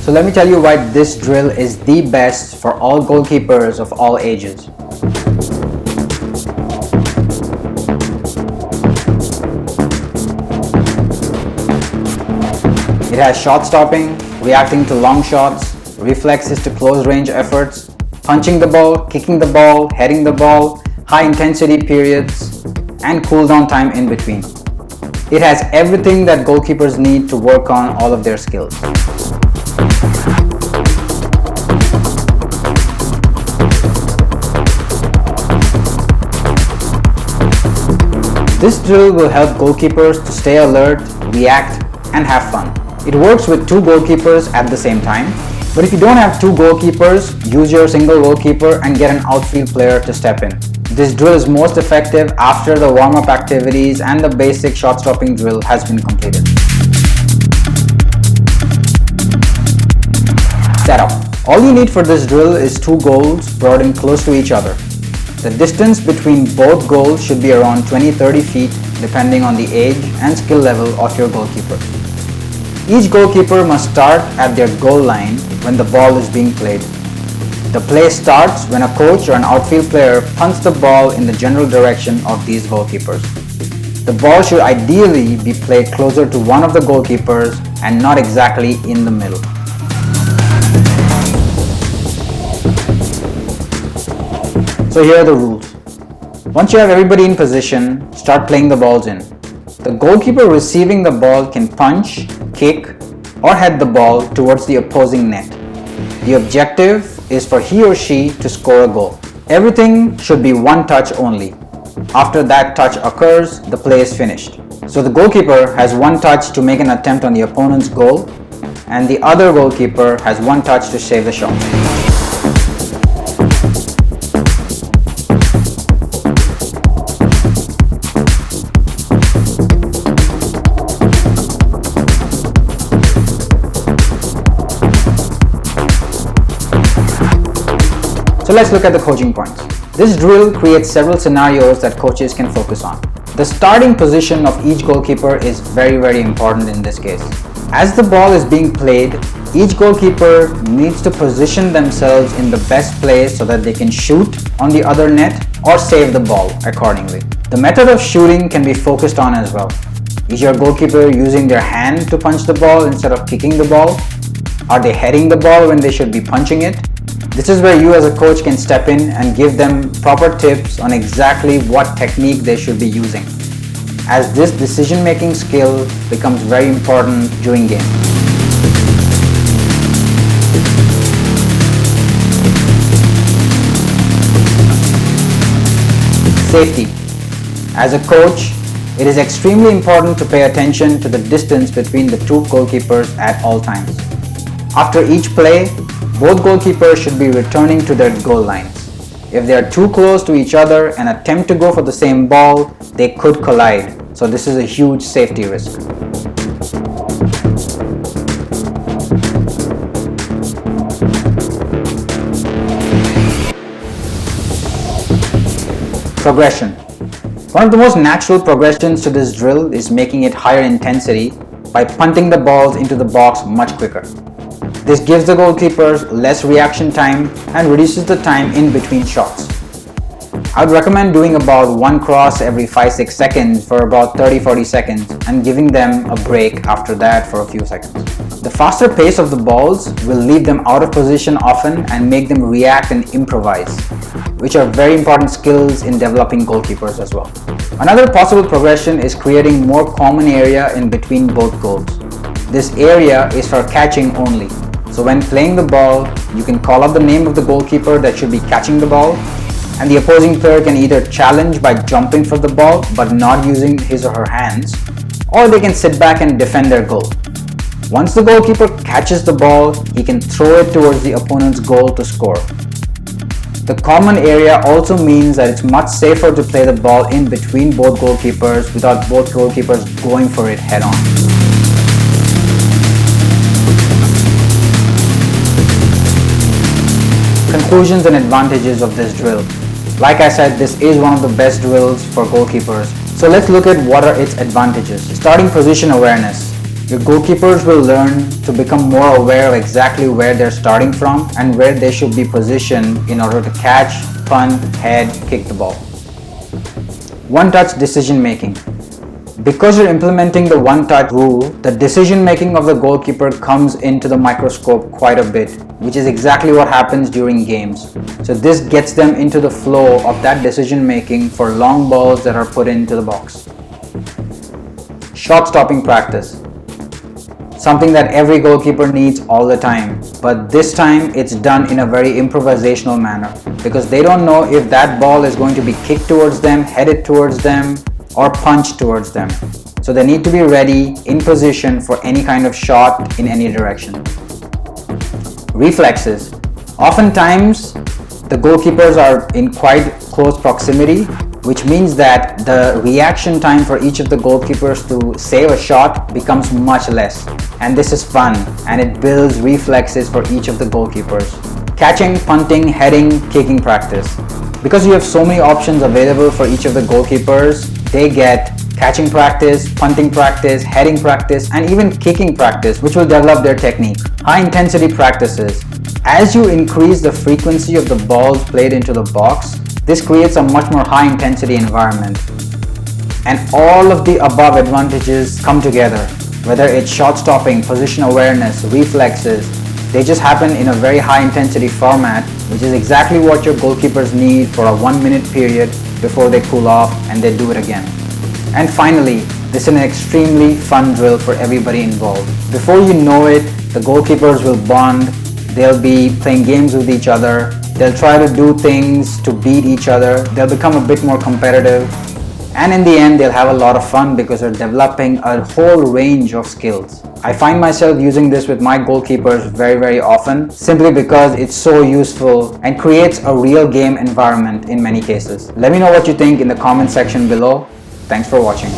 So let me tell you why this drill is the best for all goalkeepers of all ages. It has shot stopping, reacting to long shots, reflexes to close range efforts, punching the ball, kicking the ball, heading the ball, high intensity periods, and cool down time in between. It has everything that goalkeepers need to work on all of their skills. This drill will help goalkeepers to stay alert, react, and have fun. It works with two goalkeepers at the same time, but if you don't have two goalkeepers, use your single goalkeeper and get an outfield player to step in. This drill is most effective after the warm-up activities and the basic shot stopping drill has been completed. Setup. All you need for this drill is two goals brought in close to each other. The distance between both goals should be around 20-30 feet depending on the age and skill level of your goalkeeper. Each goalkeeper must start at their goal line when the ball is being played. The play starts when a coach or an outfield player punts the ball in the general direction of these goalkeepers. The ball should ideally be played closer to one of the goalkeepers and not exactly in the middle. So here are the rules. Once you have everybody in position, start playing the balls in. The goalkeeper receiving the ball can punch, kick, or head the ball towards the opposing net. The objective is for he or she to score a goal. Everything should be one touch only. After that touch occurs, the play is finished. So the goalkeeper has one touch to make an attempt on the opponent's goal, and the other goalkeeper has one touch to save the shot. So let's look at the coaching points. This drill creates several scenarios that coaches can focus on. The starting position of each goalkeeper is very important in this case. As the ball is being played, each goalkeeper needs to position themselves in the best place so that they can shoot on the other net or save the ball accordingly. The method of shooting can be focused on as well. Is your goalkeeper using their hand to punch the ball instead of kicking the ball? Are they heading the ball when they should be punching it? This is where you as a coach can step in and give them proper tips on exactly what technique they should be using, as this decision-making skill becomes very important during game. Safety. As a coach, it is extremely important to pay attention to the distance between the two goalkeepers at all times. After each play, both goalkeepers should be returning to their goal lines. If they are too close to each other and attempt to go for the same ball, they could collide. So this is a huge safety risk. Progression. One of the most natural progressions to this drill is making it higher intensity by punting the balls into the box much quicker. This gives the goalkeepers less reaction time and reduces the time in between shots. I would recommend doing about one cross every 5-6 seconds for about 30-40 seconds and giving them a break after that for a few seconds. The faster pace of the balls will leave them out of position often and make them react and improvise, which are very important skills in developing goalkeepers as well. Another possible progression is creating more common area in between both goals. This area is for catching only. So when playing the ball, you can call out the name of the goalkeeper that should be catching the ball, and the opposing player can either challenge by jumping for the ball but not using his or her hands, or they can sit back and defend their goal. Once the goalkeeper catches the ball, he can throw it towards the opponent's goal to score. The common area also means that it's much safer to play the ball in between both goalkeepers without both goalkeepers going for it head on. Conclusions and advantages of this drill. Like I said, this is one of the best drills for goalkeepers. So let's look at what are its advantages. Starting position awareness. Your goalkeepers will learn to become more aware of exactly where they're starting from and where they should be positioned in order to catch, punt, head, kick the ball. One-touch decision making. Because you're implementing the one-touch rule, the decision making of the goalkeeper comes into the microscope quite a bit, which is exactly what happens during games. So this gets them into the flow of that decision making for long balls that are put into the box. Shot stopping practice. Something that every goalkeeper needs all the time, but this time it's done in a very improvisational manner because they don't know if that ball is going to be kicked towards them, headed towards them, or punched towards them. So they need to be ready in position for any kind of shot in any direction. Reflexes. Oftentimes the goalkeepers are in quite close proximity, which means that the reaction time for each of the goalkeepers to save a shot becomes much less. And this is fun, and it builds reflexes for each of the goalkeepers. Catching, punting, heading, kicking practice. Because you have so many options available for each of the goalkeepers, they get catching practice, punting practice, heading practice, and even kicking practice, which will develop their technique. High intensity practices. As you increase the frequency of the balls played into the box, this creates a much more high intensity environment. And all of the above advantages come together, whether it's shot stopping, position awareness, reflexes. They just happen in a very high intensity format, which is exactly what your goalkeepers need for a 1 minute period before they cool off and they do it again. And finally, this is an extremely fun drill for everybody involved. Before you know it, the goalkeepers will bond, they'll be playing games with each other, they'll try to do things to beat each other, they'll become a bit more competitive, and in the end they'll have a lot of fun because they're developing a whole range of skills. I find myself using this with my goalkeepers very often simply because it's so useful and creates a real game environment in many cases. Let me know what you think in the comment section below. Thanks for watching.